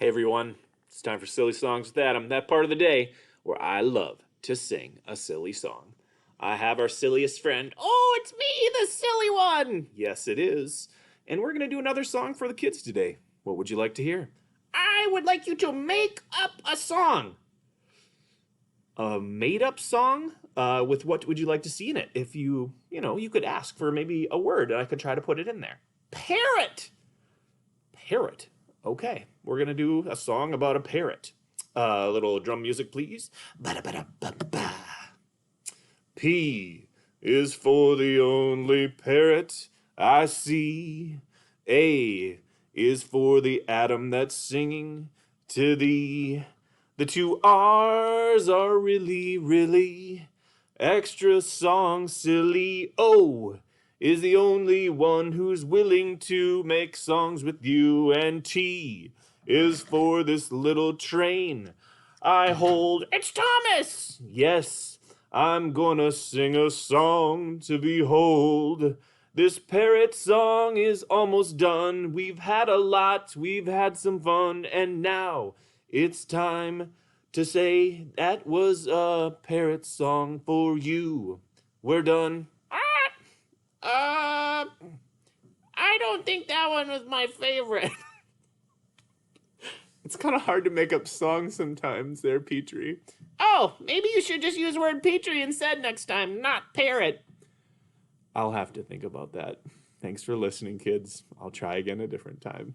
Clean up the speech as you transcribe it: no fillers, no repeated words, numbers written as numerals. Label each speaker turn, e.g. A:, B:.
A: Hey everyone, it's time for Silly Songs with Adam, that part of the day where I love to sing a silly song. I have our silliest friend. Oh, it's me, the silly one! Yes, it is. And we're going to do another song for the kids today. What would you like to hear? I would like you to make up a song. A made up song? With what would you like to see in it? If you could ask for maybe a word and I could try to put it in there. Parrot! Parrot. Okay, we're gonna do a song about a parrot. A little drum music, please. Ba-da-ba-da-ba-ba. P is for the only parrot I see. A is for the atom that's singing to thee. The two R's are really, really extra song silly. O is the only one who's willing to make songs with you. And T is for this little train I hold. It's Thomas! Yes, I'm gonna sing a song to behold. This parrot song is almost done. We've had a lot, we've had some fun, and now it's time to say that was a parrot song for you. We're done. I don't think that one was my favorite. It's kind of hard to make up songs sometimes there, Petrie. Oh, maybe you should just use the word Petrie instead next time, not parrot. I'll have to think about that. Thanks for listening, kids. I'll try again a different time.